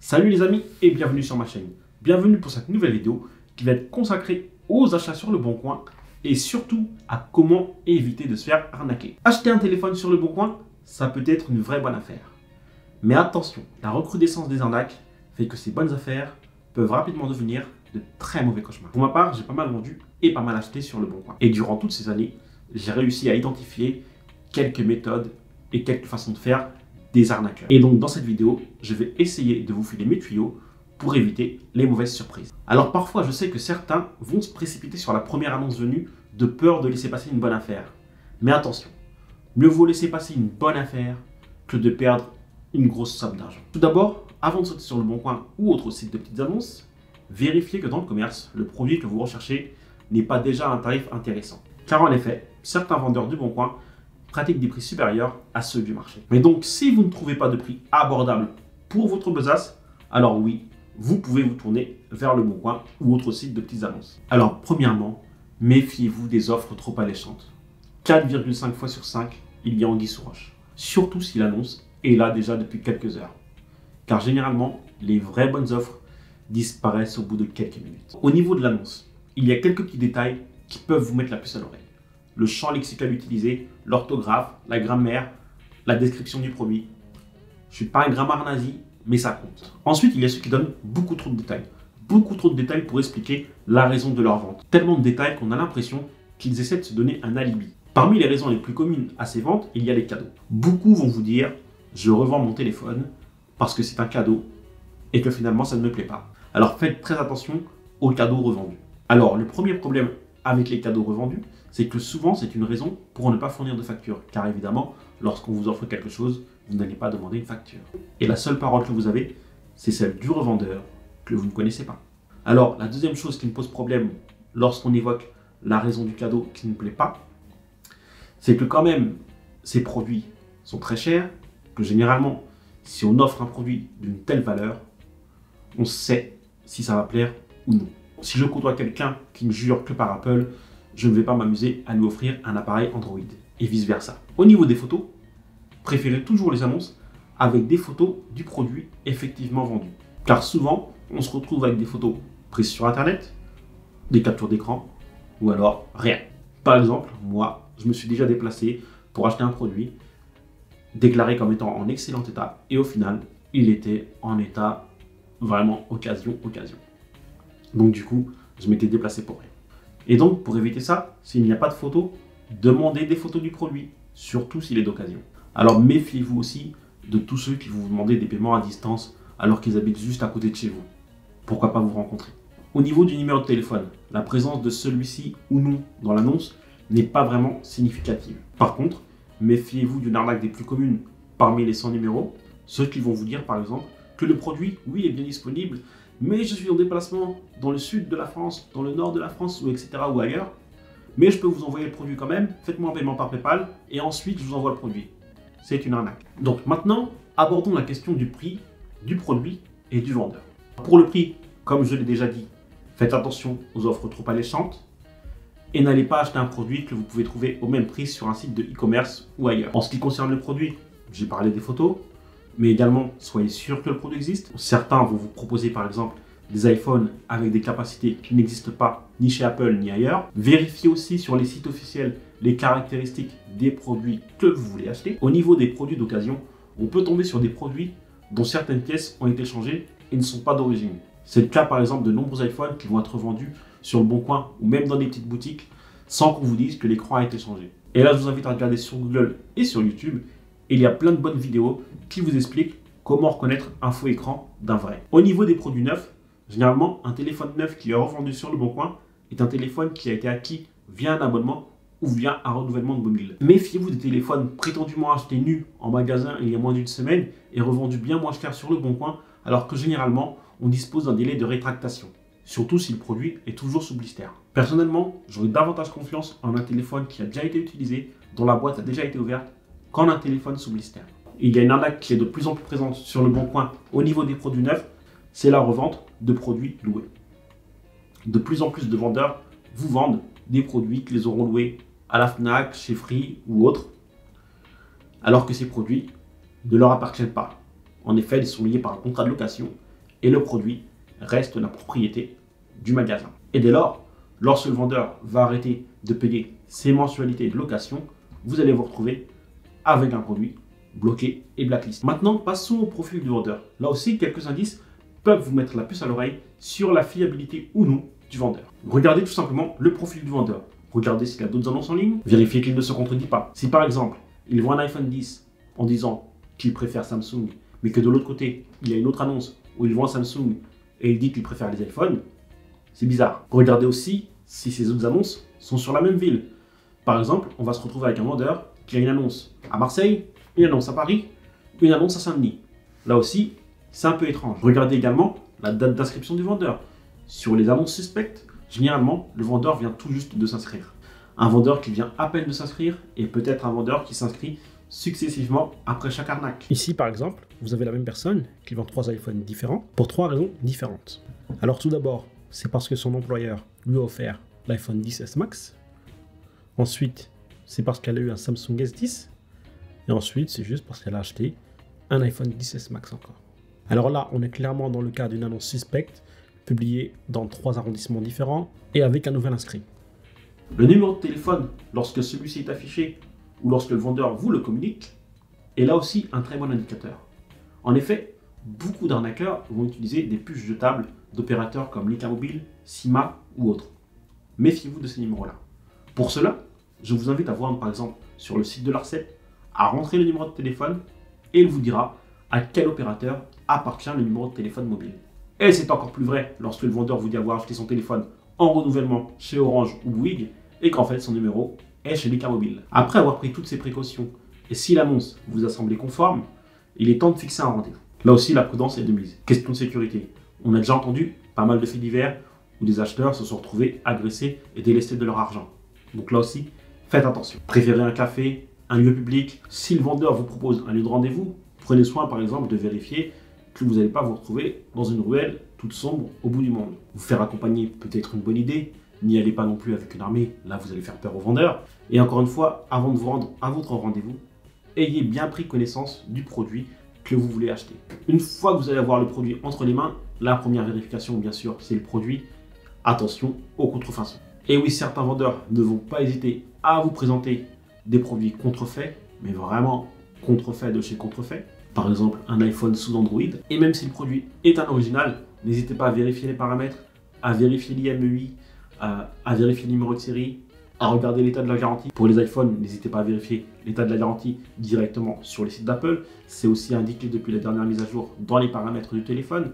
Salut les amis et bienvenue sur ma chaîne. Bienvenue pour cette nouvelle vidéo qui va être consacrée aux achats sur le bon coin et surtout à comment éviter de se faire arnaquer. Acheter un téléphone sur le bon coin, ça peut être une vraie bonne affaire. Mais attention, la recrudescence des arnaques fait que ces bonnes affaires peuvent rapidement devenir de très mauvais cauchemars. Pour ma part, j'ai pas mal vendu et pas mal acheté sur le bon coin. Et durant toutes ces années, j'ai réussi à identifier quelques méthodes et quelques façons de faire des arnaqueurs. Et donc dans cette vidéo, je vais essayer de vous filer mes tuyaux pour éviter les mauvaises surprises. Alors parfois, je sais que certains vont se précipiter sur la première annonce venue de peur de laisser passer une bonne affaire. Mais attention, mieux vaut laisser passer une bonne affaire que de perdre une grosse somme d'argent. Tout d'abord, avant de sauter sur le bon coin ou autre site de petites annonces, vérifiez que dans le commerce, le produit que vous recherchez n'est pas déjà à un tarif intéressant. Car en effet, certains vendeurs du bon coin pratiquent des prix supérieurs à ceux du marché. Mais donc, si vous ne trouvez pas de prix abordable pour votre besace, alors oui, vous pouvez vous tourner vers le bon coin ou autre site de petites annonces. Alors, premièrement, méfiez-vous des offres trop alléchantes. 4,5 fois sur 5, il y a anguille sous roche. Surtout si l'annonce est là déjà depuis quelques heures. Car généralement, les vraies bonnes offres disparaissent au bout de quelques minutes. Au niveau de l'annonce, il y a quelques petits détails qui peuvent vous mettre la puce à l'oreille. Le champ lexical utilisé, l'orthographe, la grammaire, la description du produit. Je ne suis pas un grammar nazi, mais ça compte. Ensuite, il y a ceux qui donnent beaucoup trop de détails. Beaucoup trop de détails pour expliquer la raison de leur vente. Tellement de détails qu'on a l'impression qu'ils essaient de se donner un alibi. Parmi les raisons les plus communes à ces ventes, il y a les cadeaux. Beaucoup vont vous dire « je revends mon téléphone parce que c'est un cadeau et que finalement ça ne me plaît pas ». Alors faites très attention aux cadeaux revendus. Alors le premier problème avec les cadeaux revendus, c'est que souvent c'est une raison pour ne pas fournir de facture. Car évidemment, lorsqu'on vous offre quelque chose, vous n'allez pas demander une facture. Et la seule parole que vous avez, c'est celle du revendeur que vous ne connaissez pas. Alors la deuxième chose qui me pose problème lorsqu'on évoque la raison du cadeau qui ne plaît pas, c'est que quand même ces produits sont très chers, que généralement, si on offre un produit d'une telle valeur, on sait si ça va plaire ou non. Si je côtoie quelqu'un qui me jure que par Apple, je ne vais pas m'amuser à lui offrir un appareil Android et vice versa. Au niveau des photos, préférez toujours les annonces avec des photos du produit effectivement vendu. Car souvent, on se retrouve avec des photos prises sur Internet, des captures d'écran ou alors rien. Par exemple, moi, je me suis déjà déplacé pour acheter un produit déclaré comme étant en excellent état et au final, il était en état vraiment occasion. Donc du coup, je m'étais déplacé pour rien. Et donc, pour éviter ça, s'il n'y a pas de photos, demandez des photos du produit, surtout s'il est d'occasion. Alors méfiez-vous aussi de tous ceux qui vont vous demander des paiements à distance alors qu'ils habitent juste à côté de chez vous. Pourquoi pas vous rencontrer? Au niveau du numéro de téléphone, la présence de celui-ci ou non dans l'annonce n'est pas vraiment significative. Par contre, méfiez-vous d'une arnaque des plus communes parmi les 100 numéros, ceux qui vont vous dire par exemple que le produit, oui, est bien disponible, mais je suis en déplacement dans le sud de la France, dans le nord de la France, ou etc. ou ailleurs, mais je peux vous envoyer le produit quand même, faites-moi un paiement par PayPal, et ensuite je vous envoie le produit. C'est une arnaque. Donc maintenant, abordons la question du prix, du produit et du vendeur. Pour le prix, comme je l'ai déjà dit, faites attention aux offres trop alléchantes, et n'allez pas acheter un produit que vous pouvez trouver au même prix sur un site de e-commerce ou ailleurs. En ce qui concerne le produit, j'ai parlé des photos, mais également, soyez sûr que le produit existe. Certains vont vous proposer par exemple des iPhones avec des capacités qui n'existent pas ni chez Apple ni ailleurs. Vérifiez aussi sur les sites officiels les caractéristiques des produits que vous voulez acheter. Au niveau des produits d'occasion, on peut tomber sur des produits dont certaines pièces ont été changées et ne sont pas d'origine. C'est le cas par exemple de nombreux iPhones qui vont être vendus sur le bon coin ou même dans des petites boutiques sans qu'on vous dise que l'écran a été changé. Et là, je vous invite à regarder sur Google et sur YouTube. Il y a plein de bonnes vidéos qui vous expliquent comment reconnaître un faux écran d'un vrai. Au niveau des produits neufs, généralement, un téléphone neuf qui est revendu sur le bon coin est un téléphone qui a été acquis via un abonnement ou via un renouvellement de mobile. Méfiez-vous des téléphones prétendument achetés nus en magasin il y a moins d'une semaine et revendus bien moins cher sur le bon coin, alors que généralement, on dispose d'un délai de rétractation. Surtout si le produit est toujours sous blister. Personnellement, j'aurais davantage confiance en un téléphone qui a déjà été utilisé, dont la boîte a déjà été ouverte, qu'en un téléphone sous blister. Il y a une arnaque qui est de plus en plus présente sur le bon coin au niveau des produits neufs, c'est la revente de produits loués. De plus en plus de vendeurs vous vendent des produits qu'ils auront loués à la Fnac, chez Free ou autres, alors que ces produits ne leur appartiennent pas. En effet, ils sont liés par un contrat de location et le produit reste la propriété du magasin. Et dès lors, lorsque le vendeur va arrêter de payer ses mensualités de location, vous allez vous retrouver avec un produit bloqué et blacklisté. Maintenant, passons au profil du vendeur. Là aussi, quelques indices peuvent vous mettre la puce à l'oreille sur la fiabilité ou non du vendeur. Regardez tout simplement le profil du vendeur. Regardez s'il y a d'autres annonces en ligne. Vérifiez qu'il ne se contredit pas. Si par exemple, il vend un iPhone 10 en disant qu'il préfère Samsung, mais que de l'autre côté, il y a une autre annonce où il vend Samsung et il dit qu'il préfère les iPhones, c'est bizarre. Regardez aussi si ces autres annonces sont sur la même ville. Par exemple, on va se retrouver avec un vendeur qui a une annonce à Marseille, une annonce à Paris, une annonce à Saint-Denis. Là aussi, c'est un peu étrange. Regardez également la date d'inscription du vendeur. Sur les annonces suspectes, généralement, le vendeur vient tout juste de s'inscrire. Un vendeur qui vient à peine de s'inscrire est peut-être un vendeur qui s'inscrit successivement après chaque arnaque. Ici, par exemple, vous avez la même personne qui vend 3 iPhones différents pour 3 raisons différentes. Alors tout d'abord, c'est parce que son employeur lui a offert l'iPhone 10S Max. Ensuite, c'est parce qu'elle a eu un Samsung S10. Et ensuite, c'est juste parce qu'elle a acheté un iPhone 10S Max encore. Alors là, on est clairement dans le cas d'une annonce suspecte, publiée dans 3 arrondissements différents et avec un nouvel inscrit. Le numéro de téléphone, lorsque celui-ci est affiché ou lorsque le vendeur vous le communique, est là aussi un très bon indicateur. En effet, beaucoup d'arnaqueurs vont utiliser des puces jetables d'opérateurs comme Lyca Mobile, Sima ou autres. Méfiez-vous de ces numéros-là. Pour cela, je vous invite à voir par exemple sur le site de l'Arcep, à rentrer le numéro de téléphone et il vous dira à quel opérateur appartient le numéro de téléphone mobile. Et c'est encore plus vrai lorsque le vendeur vous dit avoir acheté son téléphone en renouvellement chez Orange ou Bouygues et qu'en fait son numéro est chez Lyca Mobile. Après avoir pris toutes ces précautions et si l'annonce vous a semblé conforme, il est temps de fixer un rendez-vous. Là aussi, la prudence est de mise. Question de sécurité. On a déjà entendu pas mal de faits divers où des acheteurs se sont retrouvés agressés et délestés de leur argent. Donc là aussi, faites attention. Préférez un café, un lieu public. Si le vendeur vous propose un lieu de rendez-vous, prenez soin par exemple de vérifier que vous n'allez pas vous retrouver dans une ruelle toute sombre au bout du monde. Vous faire accompagner peut être une bonne idée. N'y allez pas non plus avec une armée, là vous allez faire peur aux vendeurs. Et encore une fois, avant de vous rendre à votre rendez-vous, ayez bien pris connaissance du produit que vous voulez acheter. Une fois que vous allez avoir le produit entre les mains, la première vérification bien sûr c'est le produit. Attention aux contrefaçons. Et oui, certains vendeurs ne vont pas hésiter à vous présenter des produits contrefaits, mais vraiment contrefaits de chez contrefaits. Par exemple un iPhone sous Android. Et même si le produit est un original, n'hésitez pas à vérifier les paramètres, à vérifier l'IMEI, à vérifier le numéro de série, à regarder l'état de la garantie. Pour les iPhones, n'hésitez pas à vérifier l'état de la garantie directement sur les sites d'Apple. C'est aussi indiqué depuis la dernière mise à jour dans les paramètres du téléphone.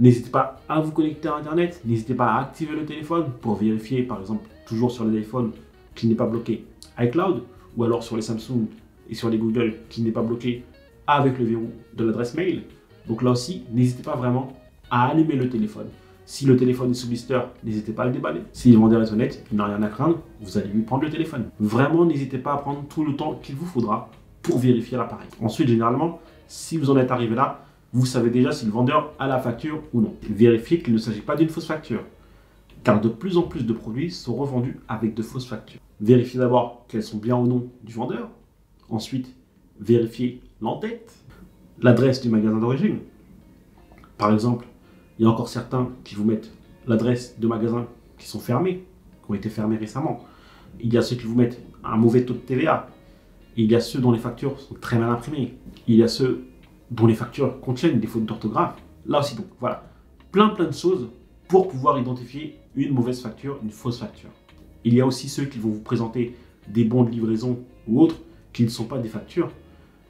N'hésitez pas à vous connecter à Internet, n'hésitez pas à activer le téléphone pour vérifier, par exemple, toujours sur les iPhones, qu'il n'est pas bloqué iCloud, ou alors sur les Samsung et sur les Google, qu'il n'est pas bloqué avec le verrou de l'adresse mail. Donc là aussi, n'hésitez pas vraiment à allumer le téléphone. Si le téléphone est sous blister, n'hésitez pas à le déballer. Si le vendeur est honnête, il n'a rien à craindre, vous allez lui prendre le téléphone. Vraiment, n'hésitez pas à prendre tout le temps qu'il vous faudra pour vérifier l'appareil. Ensuite, généralement, si vous en êtes arrivé là, vous savez déjà si le vendeur a la facture ou non. Vérifiez qu'il ne s'agit pas d'une fausse facture, car de plus en plus de produits sont revendus avec de fausses factures. Vérifiez d'abord qu'elles sont bien au nom du vendeur. Ensuite, vérifiez l'entête, l'adresse du magasin d'origine. Par exemple, il y a encore certains qui vous mettent l'adresse de magasins qui sont fermés, qui ont été fermés récemment. Il y a ceux qui vous mettent un mauvais taux de TVA. Il y a ceux dont les factures sont très mal imprimées. Il y a ceux dont les factures contiennent des fautes d'orthographe. Là aussi donc, voilà. Plein de choses pour pouvoir identifier une mauvaise facture, une fausse facture. Il y a aussi ceux qui vont vous présenter des bons de livraison ou autres qui ne sont pas des factures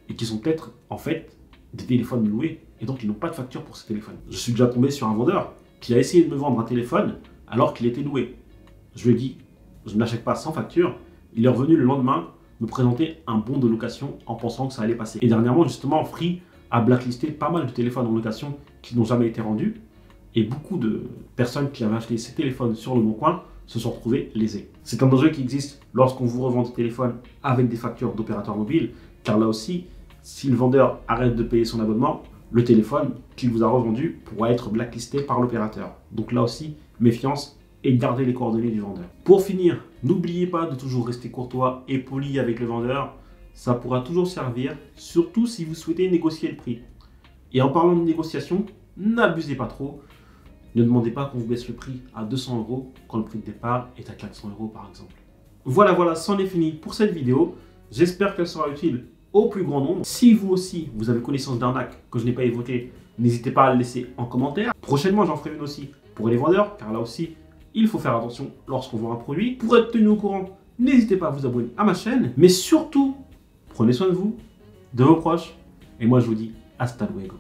et qui sont peut-être en fait des téléphones loués et donc ils n'ont pas de facture pour ces téléphones. Je suis déjà tombé sur un vendeur qui a essayé de me vendre un téléphone alors qu'il était loué. Je lui ai dit, je ne l'achète pas sans facture. Il est revenu le lendemain me présenter un bon de location en pensant que ça allait passer. Et dernièrement, justement, Free a blacklisté pas mal de téléphones en location qui n'ont jamais été rendus. Et beaucoup de personnes qui avaient acheté ces téléphones sur le bon coin se sont retrouvées lésées. C'est un danger qui existe lorsqu'on vous revend des téléphones avec des factures d'opérateurs mobiles, car là aussi, si le vendeur arrête de payer son abonnement, le téléphone qu'il vous a revendu pourra être blacklisté par l'opérateur. Donc là aussi, méfiance et gardez les coordonnées du vendeur. Pour finir, n'oubliez pas de toujours rester courtois et poli avec le vendeur. Ça pourra toujours servir, surtout si vous souhaitez négocier le prix. Et en parlant de négociation, n'abusez pas trop. Ne demandez pas qu'on vous baisse le prix à 200 € quand le prix de départ est à 400 € par exemple. Voilà, c'en est fini pour cette vidéo. J'espère qu'elle sera utile au plus grand nombre. Si vous aussi, vous avez connaissance d'arnaque que je n'ai pas évoqué, n'hésitez pas à le laisser en commentaire. Prochainement, j'en ferai une aussi pour les vendeurs, car là aussi, il faut faire attention lorsqu'on vend un produit. Pour être tenu au courant, n'hésitez pas à vous abonner à ma chaîne. Mais surtout, prenez soin de vous, de vos proches. Et moi, je vous dis hasta luego.